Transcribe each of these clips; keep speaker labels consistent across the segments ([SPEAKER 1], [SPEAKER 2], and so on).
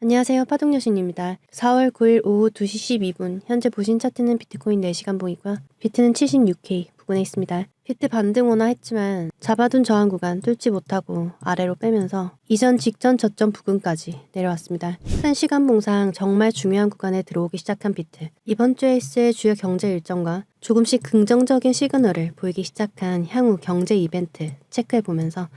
[SPEAKER 1] 안녕하세요. 파동여신입니다. 4월 9일 오후 2시 12분 현재 보신 차트는 비트코인 4시간 봉이고요. 비트는 76K 부근에 있습니다. 비트 반등 오나 했지만 잡아둔 저항 구간 뚫지 못하고 아래로 빼면서 이전 직전 저점 부근까지 내려왔습니다. 한 시간 봉상 정말 중요한 구간에 들어오기 시작한 비트. 이번 주에 있을 주요 경제 일정과 조금씩 긍정적인 시그널을 보이기 시작한 향후 경제 이벤트 체크해보면서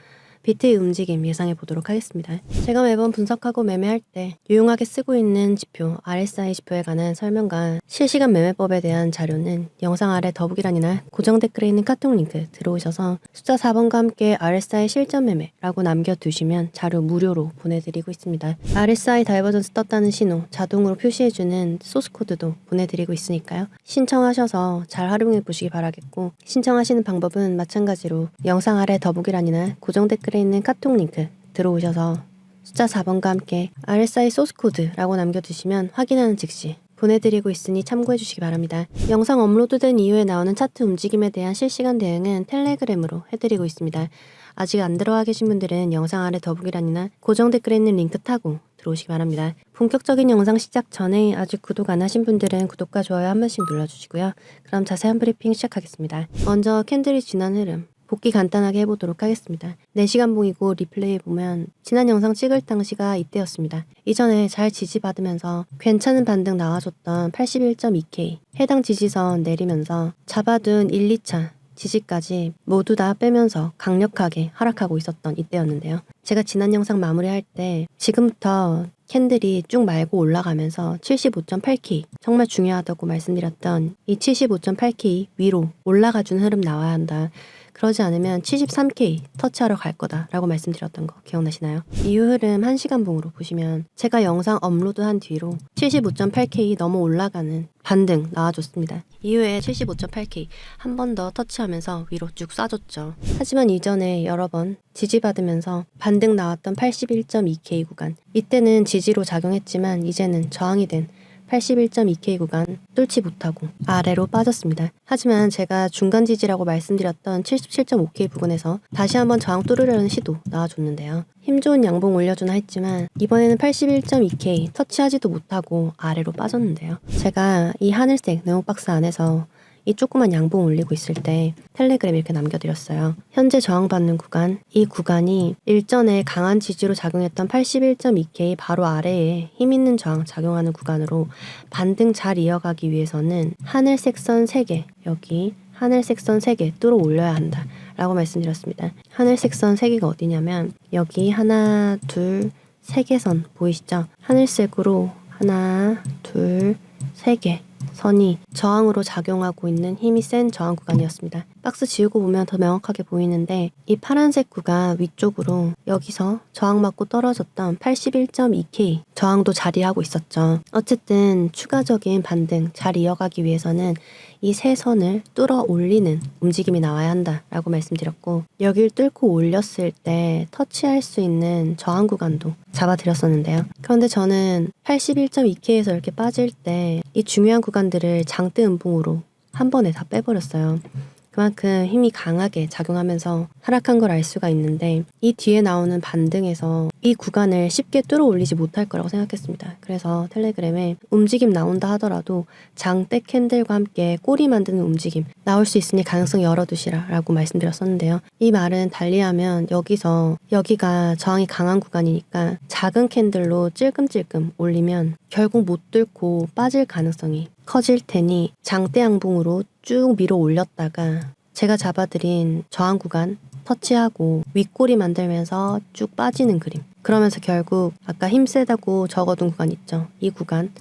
[SPEAKER 1] 비트의 움직임 예상해 보도록 하겠습니다. 제가 매번 분석하고 매매할 때 유용하게 쓰고 있는 지표 RSI 지표에 관한 설명과 실시간 매매법에 대한 자료는 영상 아래 더보기란이나 고정 댓글에 있는 카톡 링크 들어오셔서 숫자 4번과 함께 RSI 실전 매매라고 남겨두시면 자료 무료로 보내드리고 있습니다. RSI 다이버전스 떴다는 신호 자동으로 표시해주는 소스 코드도 보내드리고 있으니까요. 신청하셔서 잘 활용해 보시기 바라겠고, 신청하시는 방법은 마찬가지로 영상 아래 더보기란이나 고정 댓글에 있는 카톡 링크 들어오셔서 숫자 4번과 함께 RSI 소스 코드라고 남겨두시면 확인하는 즉시 보내드리고 있으니 참고해 주시기 바랍니다. 영상 업로드된 이후에 나오는 차트 움직임에 대한 실시간 대응은 텔레그램으로 해드리고 있습니다. 아직 안 들어와 계신 분들은 영상 아래 더보기란이나 고정 댓글에 있는 링크 타고 들어오시기 바랍니다. 본격적인 영상 시작 전에 아직 구독 안 하신 분들은 구독과 좋아요 한 번씩 눌러주시고요. 그럼 자세한 브리핑 시작하겠습니다. 먼저 캔들이 지난 흐름 복귀 간단하게 해보도록 하겠습니다. 4시간 봉이고 리플레이 보면 지난 영상 찍을 당시가 이때였습니다. 이전에 잘 지지받으면서 괜찮은 반등 나와줬던 81.2K 해당 지지선 내리면서 잡아둔 1, 2차 지지까지 모두 다 빼면서 강력하게 하락하고 있었던 이때였는데요. 제가 지난 영상 마무리할 때 지금부터 캔들이 쭉 말고 올라가면서 75.8K 정말 중요하다고 말씀드렸던 이 75.8K 위로 올라가주는 흐름 나와야 한다. 그러지 않으면 73K 터치하러 갈 거다라고 말씀드렸던 거 기억나시나요? 이후 흐름 1시간 봉으로 보시면 제가 영상 업로드한 뒤로 75.8K 넘어 올라가는 반등 나와줬습니다. 이후에 75.8K 한 번 더 터치하면서 위로 쭉 쏴줬죠. 하지만 이전에 여러 번 지지받으면서 반등 나왔던 81.2K 구간, 이때는 지지로 작용했지만 이제는 저항이 된 81.2K 구간 뚫지 못하고 아래로 빠졌습니다. 하지만 제가 중간 지지라고 말씀드렸던 77.5K 부근에서 다시 한번 저항 뚫으려는 시도 나와줬는데요. 힘 좋은 양봉 올려주나 했지만 이번에는 81.2K 터치하지도 못하고 아래로 빠졌는데요. 제가 이 하늘색 네모박스 안에서 이 조그만 양봉 올리고 있을 때 텔레그램 이렇게 남겨드렸어요. 현재 저항받는 구간, 이 구간이 일전에 강한 지지로 작용했던 81.2K 바로 아래에 힘있는 저항 작용하는 구간으로 반등 잘 이어가기 위해서는 하늘색 선 3개, 여기 하늘색 선 3개 뚫어 올려야 한다 라고 말씀드렸습니다. 하늘색 선 3개가 어디냐면 여기 하나, 둘, 3개 선 보이시죠? 하늘색으로 하나, 둘, 3개 선이 저항으로 작용하고 있는 힘이 센 저항 구간이었습니다. 박스 지우고 보면 더 명확하게 보이는데 이 파란색 구간 위쪽으로 여기서 저항 맞고 떨어졌던 81.2K 저항도 자리하고 있었죠. 어쨌든 추가적인 반등 잘 이어가기 위해서는 이 세 선을 뚫어 올리는 움직임이 나와야 한다라고 말씀드렸고, 여길 뚫고 올렸을 때 터치할 수 있는 저항 구간도 잡아드렸었는데요. 그런데 저는 81.2K에서 이렇게 빠질 때 이 중요한 구간들을 장대 음봉으로 한 번에 다 빼버렸어요. 그만큼 힘이 강하게 작용하면서 하락한 걸 알 수가 있는데, 이 뒤에 나오는 반등에서 이 구간을 쉽게 뚫어 올리지 못할 거라고 생각했습니다. 그래서 텔레그램에 움직임 나온다 하더라도 장대 캔들과 함께 꼬리 만드는 움직임 나올 수 있으니 가능성 열어두시라 라고 말씀드렸었는데요. 이 말은 달리하면 여기가 저항이 강한 구간이니까 작은 캔들로 찔끔찔끔 올리면 결국 못 뚫고 빠질 가능성이 커질 테니 장대 양봉으로 쭉 밀어 올렸다가 제가 잡아드린 저항 구간 터치하고 윗꼬리 만들면서 쭉 빠지는 그림. 그러면서 결국 아까 힘 세다고 적어둔 구간 있죠. 이 구간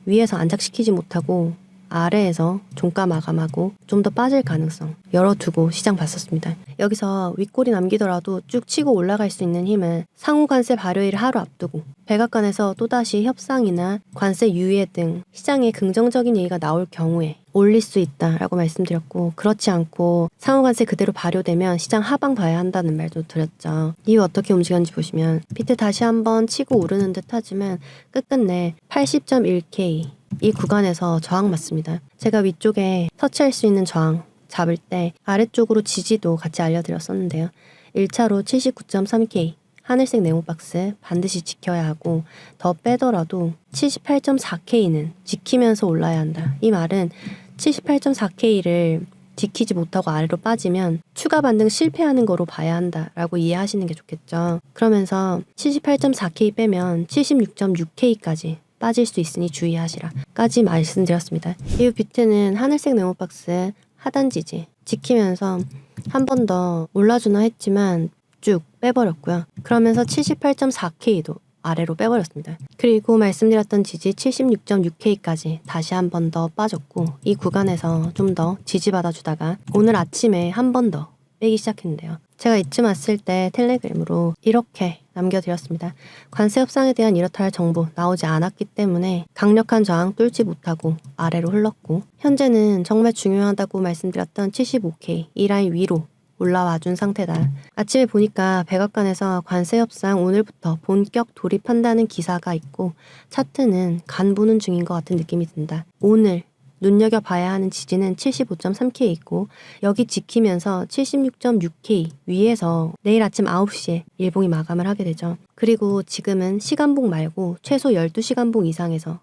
[SPEAKER 1] 위에서 안착시키지 못하고 아래에서 종가 마감하고 좀 더 빠질 가능성 열어두고 시장 봤었습니다. 여기서 윗골이 남기더라도 쭉 치고 올라갈 수 있는 힘은 상호 관세 발효일을 하루 앞두고 백악관에서 또다시 협상이나 관세 유예 등 시장에 긍정적인 얘기가 나올 경우에 올릴 수 있다라고 말씀드렸고, 그렇지 않고 상호 관세 그대로 발효되면 시장 하방 봐야 한다는 말도 드렸죠. 이후 어떻게 움직였는지 보시면 비트 다시 한번 치고 오르는 듯 하지만 끝끝내 80.1K 이 구간에서 저항 맞습니다. 제가 위쪽에 터치할 수 있는 저항 잡을 때 아래쪽으로 지지도 같이 알려드렸었는데요. 1차로 79.3K 하늘색 네모박스 반드시 지켜야 하고 더 빼더라도 78.4K는 지키면서 올라야 한다. 이 말은 78.4K를 지키지 못하고 아래로 빠지면 추가 반등 실패하는 거로 봐야 한다라고 이해하시는 게 좋겠죠. 그러면서 78.4K 빼면 76.6K까지 빠질 수 있으니 주의하시라까지 말씀드렸습니다. 이후 비트는 하늘색 네모박스 하단 지지 지키면서 한 번 더 올라주나 했지만 쭉 빼버렸고요. 그러면서 78.4K도 아래로 빼버렸습니다. 그리고 말씀드렸던 지지 76.6K까지 다시 한 번 더 빠졌고 이 구간에서 좀 더 지지받아주다가 오늘 아침에 한 번 더 빼기 시작했는데요. 제가 이쯤 왔을 때 텔레그램으로 이렇게 남겨드렸습니다. 관세 협상에 대한 이렇다 할 정보 나오지 않았기 때문에 강력한 저항 뚫지 못하고 아래로 흘렀고 현재는 정말 중요하다고 말씀드렸던 75K 이 라인 위로 올라와 준 상태다. 아침에 보니까 백악관에서 관세 협상 오늘부터 본격 돌입한다는 기사가 있고 차트는 간 보는 중인 것 같은 느낌이 든다. 오늘 눈여겨봐야 하는 지지는 75.3K 있고 여기 지키면서 76.6K 위에서 내일 아침 9시에 일봉이 마감을 하게 되죠. 그리고 지금은 시간봉 말고 최소 12시간봉 이상에서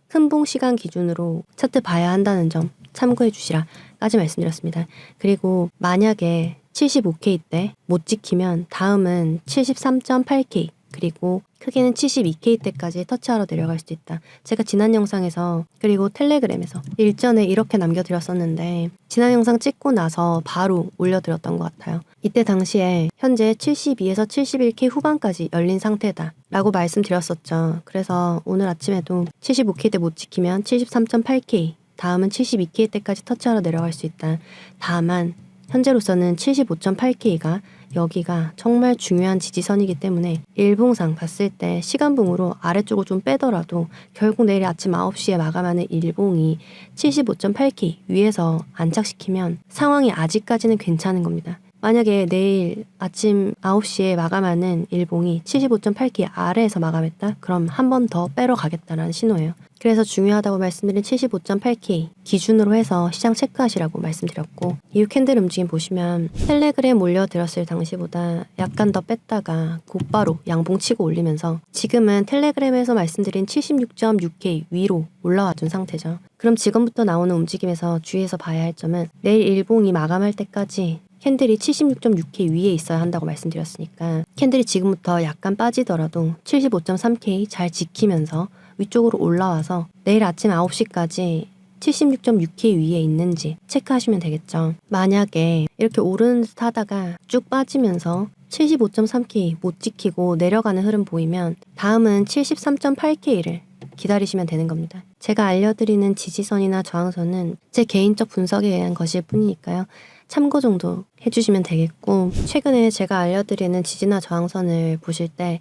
[SPEAKER 1] 큰봉 시간 기준으로 차트 봐야 한다는 점 참고해 주시라까지 말씀드렸습니다. 그리고 만약에 75K 때 못 지키면 다음은 73.8K 그리고 크게는 72K 때까지 터치하러 내려갈 수도 있다. 제가 지난 영상에서 그리고 텔레그램에서 일전에 이렇게 남겨드렸었는데 지난 영상 찍고 나서 바로 올려드렸던 것 같아요. 이때 당시에 현재 72에서 71K 후반까지 열린 상태다 라고 말씀드렸었죠. 그래서 오늘 아침에도 75K 때 못 지키면 73.8K 다음은 72K 때까지 터치하러 내려갈 수 있다. 다만 현재로서는 75.8K가 여기가 정말 중요한 지지선이기 때문에 일봉상 봤을 때 시간봉으로 아래쪽을 좀 빼더라도 결국 내일 아침 9시에 마감하는 일봉이 75.8K 위에서 안착시키면 상황이 아직까지는 괜찮은 겁니다. 만약에 내일 아침 9시에 마감하는 일봉이 75.8K 아래에서 마감했다? 그럼 한 번 더 빼러 가겠다라는 신호예요. 그래서 중요하다고 말씀드린 75.8K 기준으로 해서 시장 체크하시라고 말씀드렸고 이후 캔들 움직임 보시면 텔레그램 올려드렸을 당시보다 약간 더 뺐다가 곧바로 양봉 치고 올리면서 지금은 텔레그램에서 말씀드린 76.6K 위로 올라와 준 상태죠. 그럼 지금부터 나오는 움직임에서 주의해서 봐야 할 점은 내일 일봉이 마감할 때까지 캔들이 76.6K 위에 있어야 한다고 말씀드렸으니까 캔들이 지금부터 약간 빠지더라도 75.3K 잘 지키면서 위쪽으로 올라와서 내일 아침 9시까지 76.6K 위에 있는지 체크하시면 되겠죠. 만약에 이렇게 오르는 듯 하다가 쭉 빠지면서 75.3K 못 지키고 내려가는 흐름 보이면 다음은 73.8K를 기다리시면 되는 겁니다. 제가 알려드리는 지지선이나 저항선은 제 개인적 분석에 의한 것일 뿐이니까요. 참고 정도 해주시면 되겠고 최근에 제가 알려드리는 지지나 저항선을 보실 때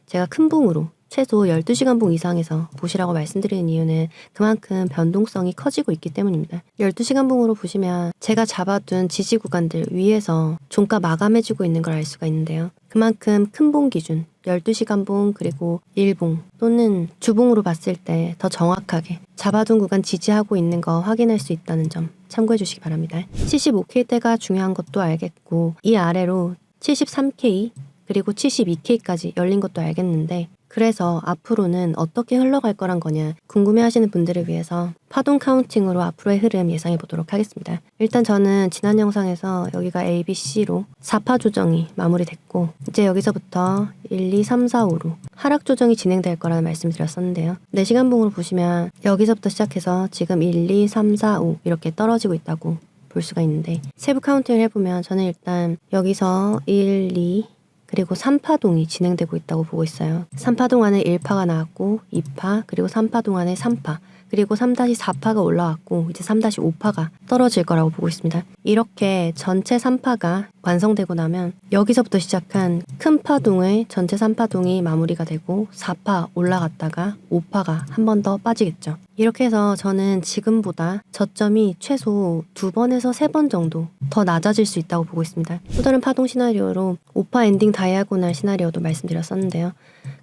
[SPEAKER 1] 제가 큰 봉으로 최소 12시간봉 이상에서 보시라고 말씀드리는 이유는 그만큼 변동성이 커지고 있기 때문입니다. 12시간봉으로 보시면 제가 잡아둔 지지 구간들 위에서 종가 마감해주고 있는 걸 알 수가 있는데요. 그만큼 큰 봉 기준 12시간봉 그리고 일봉 또는 주봉으로 봤을 때 더 정확하게 잡아둔 구간 지지하고 있는 거 확인할 수 있다는 점 참고해 주시기 바랍니다. 75K대가 중요한 것도 알겠고 이 아래로 73K 그리고 72K까지 열린 것도 알겠는데 그래서 앞으로는 어떻게 흘러갈 거란 거냐 궁금해하시는 분들을 위해서 파동 카운팅으로 앞으로의 흐름 예상해 보도록 하겠습니다. 일단 저는 지난 영상에서 여기가 A, B, C로 4파 조정이 마무리됐고 이제 여기서부터 1, 2, 3, 4, 5로 하락 조정이 진행될 거라는 말씀을 드렸었는데요. 4시간봉으로 보시면 여기서부터 시작해서 지금 1, 2, 3, 4, 5 이렇게 떨어지고 있다고 볼 수가 있는데 세부 카운팅을 해보면 저는 일단 여기서 1, 2 그리고 3파동이 진행되고 있다고 보고 있어요. 3파동 안에 1파가 나왔고 2파 그리고 3파동 안에 3파 그리고 3-4파가 올라왔고 이제 3-5파가 떨어질 거라고 보고 있습니다. 이렇게 전체 3파가 완성되고 나면 여기서부터 시작한 큰 파동의 전체 3파동이 마무리가 되고 4파 올라갔다가 5파가 한 번 더 빠지겠죠. 이렇게 해서 저는 지금보다 저점이 최소 2번에서 3번 정도 더 낮아질 수 있다고 보고 있습니다. 또 다른 파동 시나리오로 5파 엔딩 다이아고날 시나리오도 말씀드렸었는데요.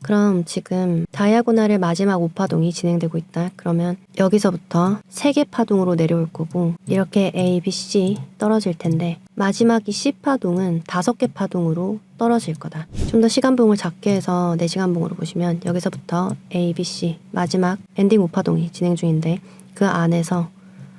[SPEAKER 1] 그럼 지금 다이아고날의 마지막 5파동이 진행되고 있다. 그러면 여기서부터 3개 파동으로 내려올 거고 이렇게 A, B, C 떨어질 텐데 마지막 이 C파동은 5개 파동으로 떨어질 거다. 좀 더 시간봉을 작게 해서 4시간봉으로 보시면 여기서부터 A, B, C 마지막 엔딩 5파동이 진행 중인데 그 안에서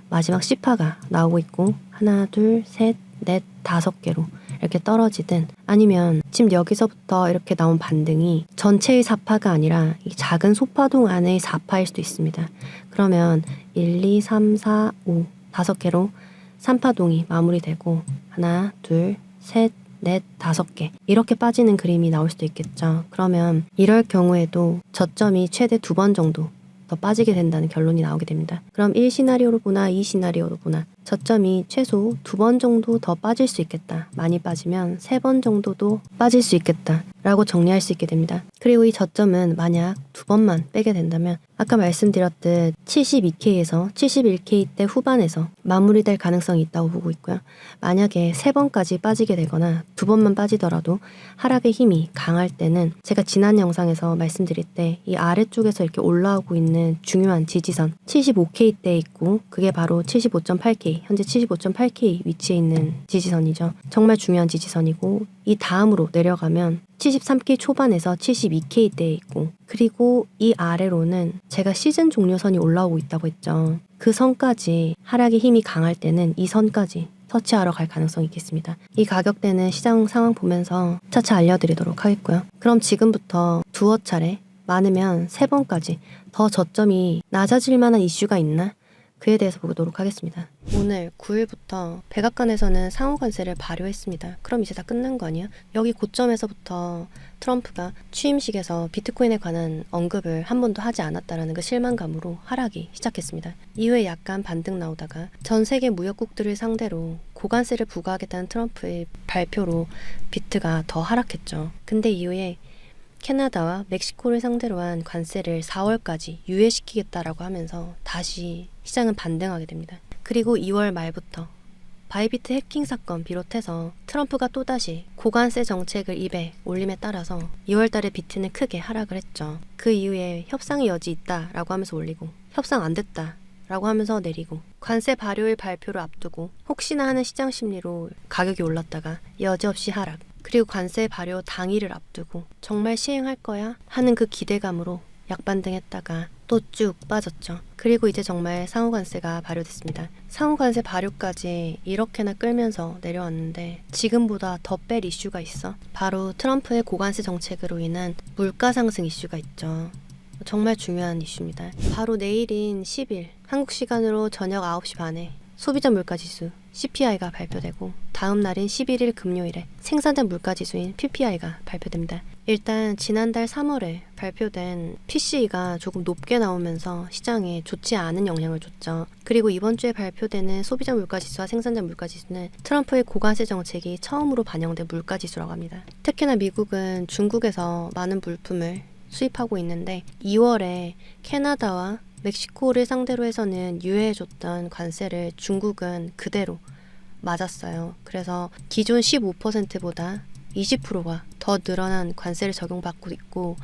[SPEAKER 1] 마지막 C파가 나오고 있고 하나, 둘, 셋, 넷, 5개로 이렇게 떨어지든 아니면 지금 여기서부터 이렇게 나온 반등이 전체의 4파가 아니라 이 작은 소파동 안의 4파일 수도 있습니다. 그러면 1, 2, 3, 4, 5 5개로 3파동이 마무리되고 하나, 둘, 셋, 넷, 5개 이렇게 빠지는 그림이 나올 수도 있겠죠. 그러면 이럴 경우에도 저점이 최대 2번 정도 더 빠지게 된다는 결론이 나오게 됩니다. 그럼 1시나리오로 보나 2시나리오로 보나 저점이 최소 2번 정도 더 빠질 수 있겠다. 많이 빠지면 3번 정도도 빠질 수 있겠다 라고 정리할 수 있게 됩니다. 그리고 이 저점은 만약 2번만 빼게 된다면 아까 말씀드렸듯 72K에서 71K대 후반에서 마무리될 가능성이 있다고 보고 있고요. 만약에 3번까지 빠지게 되거나 2번만 빠지더라도 하락의 힘이 강할 때는 제가 지난 영상에서 말씀드릴 때 이 아래쪽에서 이렇게 올라오고 있는 중요한 지지선 75K대에 있고 그게 바로 75.8K 현재 75.8K 위치에 있는 지지선이죠. 정말 중요한 지지선이고 이 다음으로 내려가면 73K 초반에서 72K대에 있고 그리고 이 아래로는 제가 시즌 종료선이 올라오고 있다고 했죠. 그 선까지 하락의 힘이 강할 때는 이 선까지 터치하러 갈 가능성이 있겠습니다. 이 가격대는 시장 상황 보면서 차차 알려드리도록 하겠고요. 그럼 지금부터 두어 차례 많으면 3번까지 더 저점이 낮아질 만한 이슈가 있나? 그에 대해서 보도록 하겠습니다. 오늘 9일부터 백악관에서는 상호관세를 발효했습니다. 그럼 이제 다 끝난 거 아니야? 여기 고점에서부터 트럼프가 취임식에서 비트코인에 관한 언급을 한 번도 하지 않았다라는 그 실망감으로 하락이 시작했습니다. 이후에 약간 반등 나오다가 전 세계 무역국들을 상대로 고관세를 부과하겠다는 트럼프의 발표로 비트가 더 하락했죠. 근데 이후에 캐나다와 멕시코를 상대로 한 관세를 4월까지 유예시키겠다라고 하면서 다시 시장은 반등하게 됩니다. 그리고 2월 말부터 바이비트 해킹 사건 비롯해서 트럼프가 또다시 고관세 정책을 입에 올림에 따라서 2월 달에 비트는 크게 하락을 했죠. 그 이후에 협상의 여지 있다라고 하면서 올리고 협상 안 됐다 라고 하면서 내리고 관세 발효일 발표를 앞두고 혹시나 하는 시장 심리로 가격이 올랐다가 여지없이 하락 그리고 관세 발효 당일을 앞두고 정말 시행할 거야 하는 그 기대감으로 약반등했다가 또 쭉 빠졌죠. 그리고 이제 정말 상호관세가 발효됐습니다. 상호관세 발효까지 이렇게나 끌면서 내려왔는데 지금보다 더 뺄 이슈가 있어. 바로 트럼프의 고관세 정책으로 인한 물가 상승 이슈가 있죠. 정말 중요한 이슈입니다. 바로 내일인 10일 한국 시간으로 저녁 9시 반에 소비자 물가지수 CPI가 발표되고 다음 날인 11일 금요일에 생산자 물가지수인 PPI가 발표됩니다. 일단 지난달 3월에 발표된 PCE가 조금 높게 나오면서 시장에 좋지 않은 영향을 줬죠. 그리고 이번 주에 발표되는 소비자 물가지수와 생산자 물가지수는 트럼프의 고관세 정책이 처음으로 반영된 물가지수라고 합니다. 특히나 미국은 중국에서 많은 물품을 수입하고 있는데 2월에 캐나다와 멕시코를 상대로 해서는 유예해줬던 관세를 중국은 그대로 맞았어요. 그래서 기존 15%보다 20%가 더 늘어난 관세를 적용받고 있고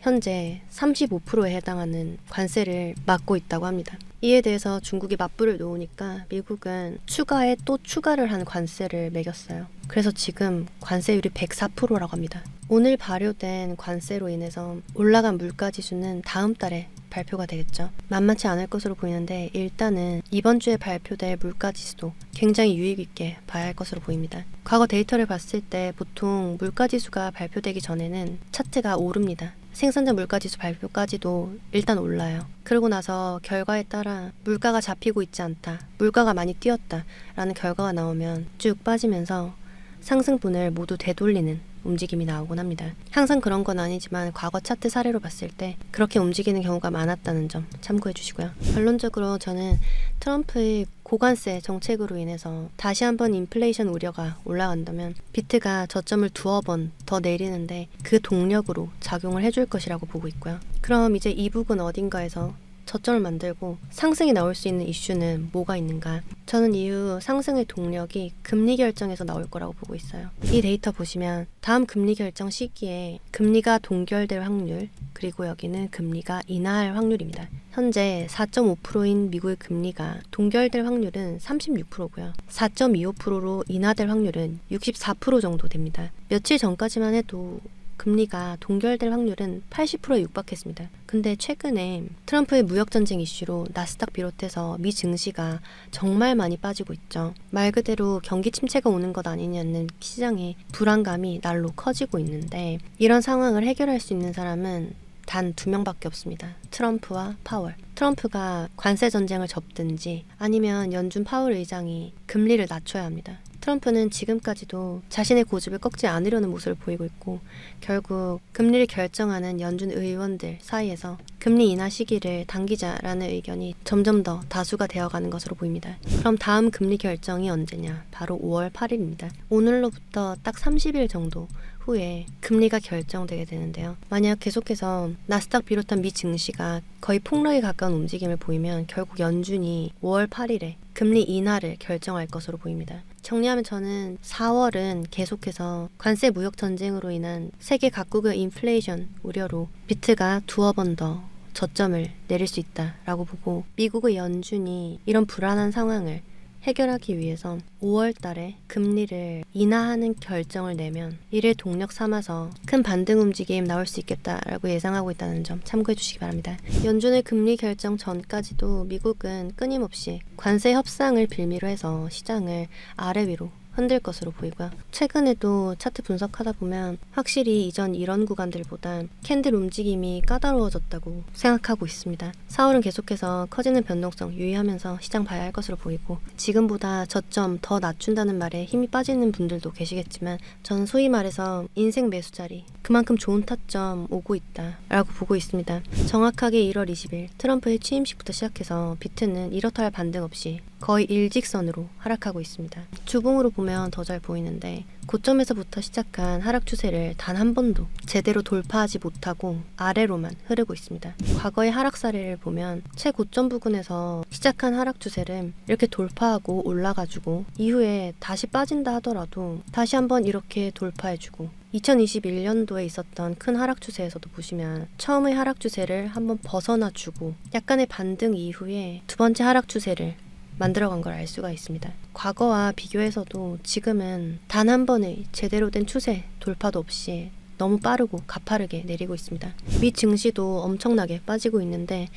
[SPEAKER 1] 현재 35%에 해당하는 관세를 맞고 있다고 합니다. 이에 대해서 중국이 맞불을 놓으니까 미국은 추가에 또 추가를 한 관세를 매겼어요. 그래서 지금 관세율이 104%라고 합니다. 오늘 발효된 관세로 인해서 올라간 물가지수는 다음 달에 발표가 되겠죠. 만만치 않을 것으로 보이는데 일단은 이번 주에 발표될 물가지수도 굉장히 유익 있게 봐야 할 것으로 보입니다. 과거 데이터를 봤을 때 보통 물가지수가 발표되기 전에는 차트가 오릅니다. 생산자 물가지수 발표까지도 일단 올라요. 그러고 나서 결과에 따라 물가가 잡히고 있지 않다, 물가가 많이 뛰었다 라는 결과가 나오면 쭉 빠지면서 상승분을 모두 되돌리는 움직임이 나오곤 합니다. 항상 그런 건 아니지만 과거 차트 사례로 봤을 때 그렇게 움직이는 경우가 많았다는 점 참고해 주시고요. 결론적으로 저는 트럼프의 고관세 정책으로 인해서 다시 한번 인플레이션 우려가 올라간다면 비트가 저점을 두어 번 더 내리는데 그 동력으로 작용을 해줄 것이라고 보고 있고요. 그럼 이제 이 부분 어딘가에서 저점을 만들고 상승이 나올 수 있는 이슈는 뭐가 있는가? 저는 이후 상승의 동력이 금리 결정에서 나올 거라고 보고 있어요. 이 데이터 보시면 다음 금리 결정 시기에 금리가 동결될 확률, 그리고 여기는 금리가 인하할 확률입니다. 현재 4.5%인 미국의 금리가 동결될 확률은 36%고요. 4.25%로 인하될 확률은 64% 정도 됩니다. 며칠 전까지만 해도 금리가 동결될 확률은 80%에 육박했습니다. 근데 최근에 트럼프의 무역전쟁 이슈로 나스닥 비롯해서 미 증시가 정말 많이 빠지고 있죠. 말 그대로 경기 침체가 오는 것 아니냐는 시장의 불안감이 날로 커지고 있는데, 이런 상황을 해결할 수 있는 사람은 단 2명밖에 없습니다. 트럼프와 파월. 트럼프가 관세 전쟁을 접든지 아니면 연준 파월 의장이 금리를 낮춰야 합니다. 트럼프는 지금까지도 자신의 고집을 꺾지 않으려는 모습을 보이고 있고, 결국 금리를 결정하는 연준 의원들 사이에서 금리 인하 시기를 당기자라는 의견이 점점 더 다수가 되어가는 것으로 보입니다. 그럼 다음 금리 결정이 언제냐? 바로 5월 8일입니다. 오늘로부터 딱 30일 정도 후에 금리가 결정되게 되는데요. 만약 계속해서 나스닥 비롯한 미 증시가 거의 폭락에 가까운 움직임을 보이면 결국 연준이 5월 8일에 금리 인하를 결정할 것으로 보입니다. 정리하면 저는 4월은 계속해서 관세 무역 전쟁으로 인한 세계 각국의 인플레이션 우려로 비트가 두어 번 더 저점을 내릴 수 있다라고 보고, 미국의 연준이 이런 불안한 상황을 해결하기 위해서 5월 달에 금리를 인하하는 결정을 내면 이를 동력 삼아서 큰 반등 움직임 나올 수 있겠다라고 예상하고 있다는 점 참고해 주시기 바랍니다. 연준의 금리 결정 전까지도 미국은 끊임없이 관세 협상을 빌미로 해서 시장을 아래 위로 흔들 것으로 보이고요. 최근에도 차트 분석하다 보면 확실히 이전 이런 구간들보다 캔들 움직임이 까다로워졌다고 생각하고 있습니다. 4월은 계속해서 커지는 변동성 유의하면서 시장 봐야 할 것으로 보이고, 지금보다 저점 더 낮춘다는 말에 힘이 빠지는 분들도 계시겠지만, 저는 소위 말해서 인생 매수 자리, 그만큼 좋은 타점 오고 있다라고 보고 있습니다. 정확하게 1월 20일 트럼프의 취임식부터 시작해서 비트는 이렇다 할 반등 없이 거의 일직선으로 하락하고 있습니다. 주봉으로 보면 더 잘 보이는데, 고점에서부터 시작한 하락 추세를 단 한 번도 제대로 돌파하지 못하고 아래로만 흐르고 있습니다. 과거의 하락 사례를 보면 최고점 부근에서 시작한 하락 추세를 이렇게 돌파하고 올라가지고 이후에 다시 빠진다 하더라도 다시 한번 이렇게 돌파해주고, 2021년도에 있었던 큰 하락 추세에서도 보시면 처음의 하락 추세를 한번 벗어나주고 약간의 반등 이후에 두 번째 하락 추세를 만들어간 걸 알 수가 있습니다. 과거와 비교해서도 지금은 단 한 번의 제대로 된 추세 돌파도 없이 너무 빠르고 가파르게 내리고 있습니다. 미 증시도 엄청나게 빠지고 있는데,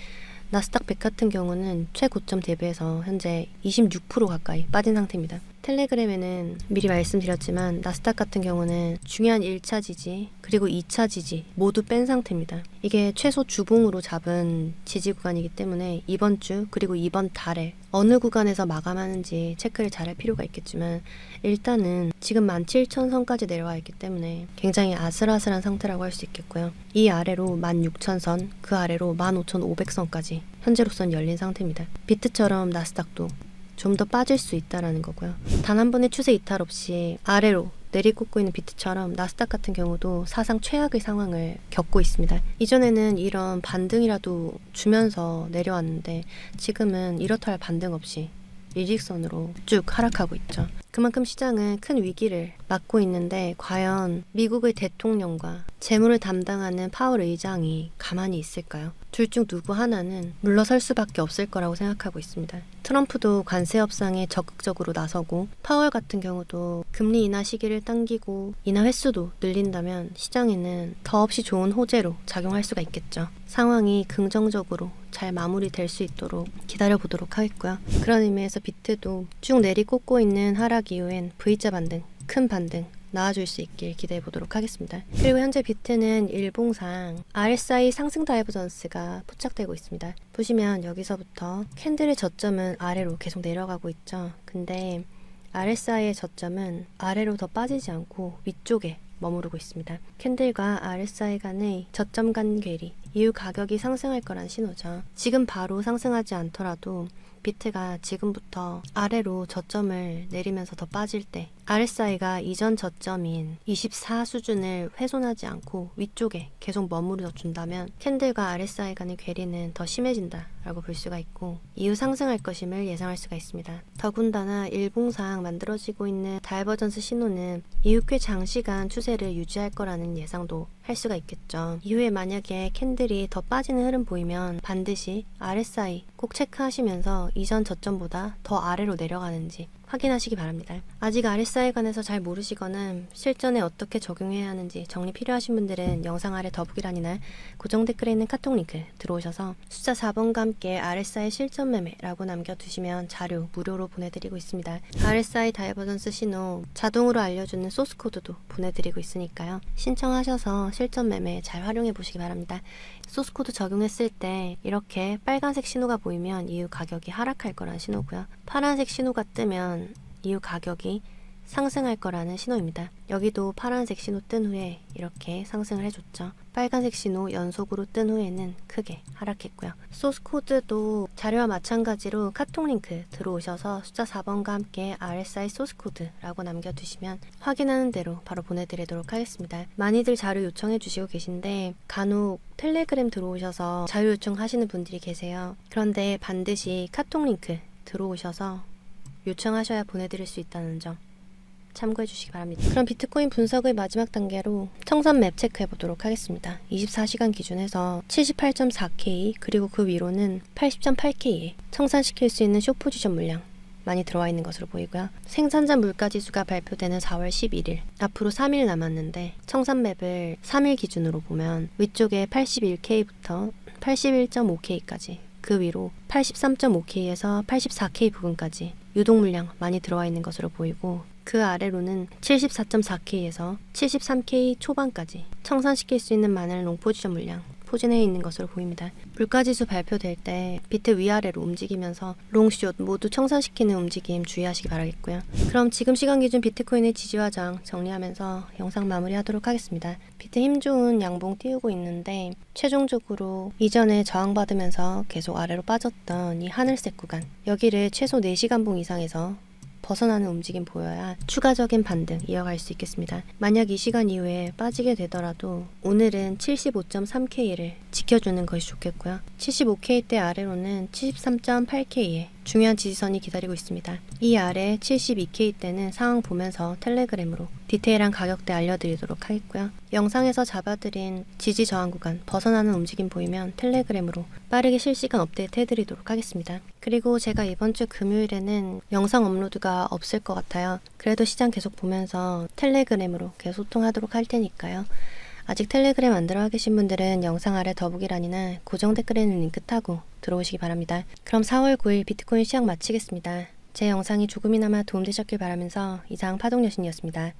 [SPEAKER 1] 나스닥 100 같은 경우는 최고점 대비해서 현재 26% 가까이 빠진 상태입니다. 텔레그램에는 미리 말씀드렸지만 나스닥 같은 경우는 중요한 1차 지지 그리고 2차 지지 모두 뺀 상태입니다. 이게 최소 주봉으로 잡은 지지 구간이기 때문에 이번 주 그리고 이번 달에 어느 구간에서 마감하는지 체크를 잘할 필요가 있겠지만, 일단은 지금 17,000선까지 내려와 있기 때문에 굉장히 아슬아슬한 상태라고 할 수 있겠고요. 이 아래로 16,000선, 그 아래로 15,500선까지 현재로선 열린 상태입니다. 비트처럼 나스닥도 좀 더 빠질 수 있다라는 거고요. 단 한 번의 추세 이탈 없이 아래로 내리꽂고 있는 비트처럼 나스닥 같은 경우도 사상 최악의 상황을 겪고 있습니다. 이전에는 이런 반등이라도 주면서 내려왔는데 지금은 이렇다 할 반등 없이 일직선으로 쭉 하락하고 있죠. 그만큼 시장은 큰 위기를 맞고 있는데, 과연 미국의 대통령과 재무를 담당하는 파월 의장이 가만히 있을까요? 둘 중 누구 하나는 물러설 수밖에 없을 거라고 생각하고 있습니다. 트럼프도 관세 협상에 적극적으로 나서고, 파월 같은 경우도 금리 인하 시기를 당기고 인하 횟수도 늘린다면 시장에는 더없이 좋은 호재로 작용할 수가 있겠죠. 상황이 긍정적으로 잘 마무리될 수 있도록 기다려보도록 하겠고요. 그런 의미에서 비트도 쭉 내리꽂고 있는 하락 이후엔 V자 반등, 큰 반등 나와줄 수 있길 기대해 보도록 하겠습니다. 그리고 현재 비트는 일봉상 RSI 상승 다이버전스가 포착되고 있습니다. 보시면 여기서부터 캔들의 저점은 아래로 계속 내려가고 있죠. 근데 RSI의 저점은 아래로 더 빠지지 않고 위쪽에 머무르고 있습니다. 캔들과 RSI 간의 저점 간 괴리, 이후 가격이 상승할 거란 신호죠. 지금 바로 상승하지 않더라도 비트가 지금부터 아래로 저점을 내리면서 더 빠질 때 RSI가 이전 저점인 24 수준을 훼손하지 않고 위쪽에 계속 머무르어 준다면 캔들과 RSI 간의 괴리는 더 심해진다 라고 볼 수가 있고 이후 상승할 것임을 예상할 수가 있습니다. 더군다나 일봉상 만들어지고 있는 다이버전스 신호는 이후 꽤 장시간 추세를 유지할 거라는 예상도 할 수가 있겠죠. 이후에 만약에 캔들이 더 빠지는 흐름 보이면 반드시 RSI 꼭 체크하시면서 이전 저점보다 더 아래로 내려가는지 확인하시기 바랍니다. 아직 RSI에 관해서 잘 모르시거나 실전에 어떻게 적용해야 하는지 정리 필요하신 분들은 영상 아래 더보기란이나 고정 댓글에 있는 카톡 링크 들어오셔서 숫자 4번과 함께 RSI 실전 매매라고 남겨두시면 자료 무료로 보내드리고 있습니다. RSI 다이버전스 신호 자동으로 알려주는 소스 코드도 보내드리고 있으니까요. 신청하셔서 실전 매매 잘 활용해 보시기 바랍니다. 소스 코드 적용했을 때 이렇게 빨간색 신호가 보이면 이후 가격이 하락할 거라는 신호고요. 파란색 신호가 뜨면 이후 가격이 상승할 거라는 신호입니다. 여기도 파란색 신호 뜬 후에 이렇게 상승을 해줬죠. 빨간색 신호 연속으로 뜬 후에는 크게 하락했고요. 소스 코드도 자료와 마찬가지로 카톡 링크 들어오셔서 숫자 4번과 함께 RSI 소스 코드라고 남겨두시면 확인하는 대로 바로 보내드리도록 하겠습니다. 많이들 자료 요청해 주시고 계신데 간혹 텔레그램 들어오셔서 자료 요청하시는 분들이 계세요. 그런데 반드시 카톡 링크 들어오셔서 요청하셔야 보내드릴 수 있다는 점 참고해 주시기 바랍니다. 그럼 비트코인 분석의 마지막 단계로 청산 맵 체크해 보도록 하겠습니다. 24시간 기준에서 78.4K 그리고 그 위로는 80.8K에 청산시킬 수 있는 숏 포지션 물량 많이 들어와 있는 것으로 보이고요. 생산자 물가지수가 발표되는 4월 11일 앞으로 3일 남았는데 청산 맵을 3일 기준으로 보면 위쪽에 81K부터 81.5K까지 그 위로 83.5K에서 84K 부근까지 유동 물량 많이 들어와 있는 것으로 보이고 그 아래로는 74.4K에서 73K 초반까지 청산시킬 수 있는 많은 롱 포지션 물량 포진해 있는 것으로 보입니다. 물가지수 발표될 때 비트 위아래로 움직이면서 롱숏 모두 청산시키는 움직임 주의하시기 바라겠고요. 그럼 지금 시간 기준 비트코인의 지지와 저항 정리하면서 영상 마무리하도록 하겠습니다. 비트 힘 좋은 양봉 띄우고 있는데 최종적으로 이전에 저항받으면서 계속 아래로 빠졌던 이 하늘색 구간 여기를 최소 4시간봉 이상에서 벗어나는 움직임 보여야 추가적인 반등 이어갈 수 있겠습니다. 만약 이 시간 이후에 빠지게 되더라도 오늘은 75.3K를 지켜주는 것이 좋겠고요. 75K대 아래로는 73.8K에 중요한 지지선이 기다리고 있습니다. 이 아래 72K대는 상황 보면서 텔레그램으로 디테일한 가격대 알려드리도록 하겠고요. 영상에서 잡아드린 지지 저항 구간 벗어나는 움직임 보이면 텔레그램으로 빠르게 실시간 업데이트 해드리도록 하겠습니다. 그리고 제가 이번 주 금요일에는 영상 업로드가 없을 것 같아요. 그래도 시장 계속 보면서 텔레그램으로 계속 소통하도록 할 테니까요. 아직 텔레그램 안 들어와 계신 분들은 영상 아래 더보기란이나 고정 댓글에 있는 링크 타고 들어오시기 바랍니다. 그럼 4월 9일 비트코인 시황 마치겠습니다. 제 영상이 조금이나마 도움되셨길 바라면서 이상 파동여신이었습니다.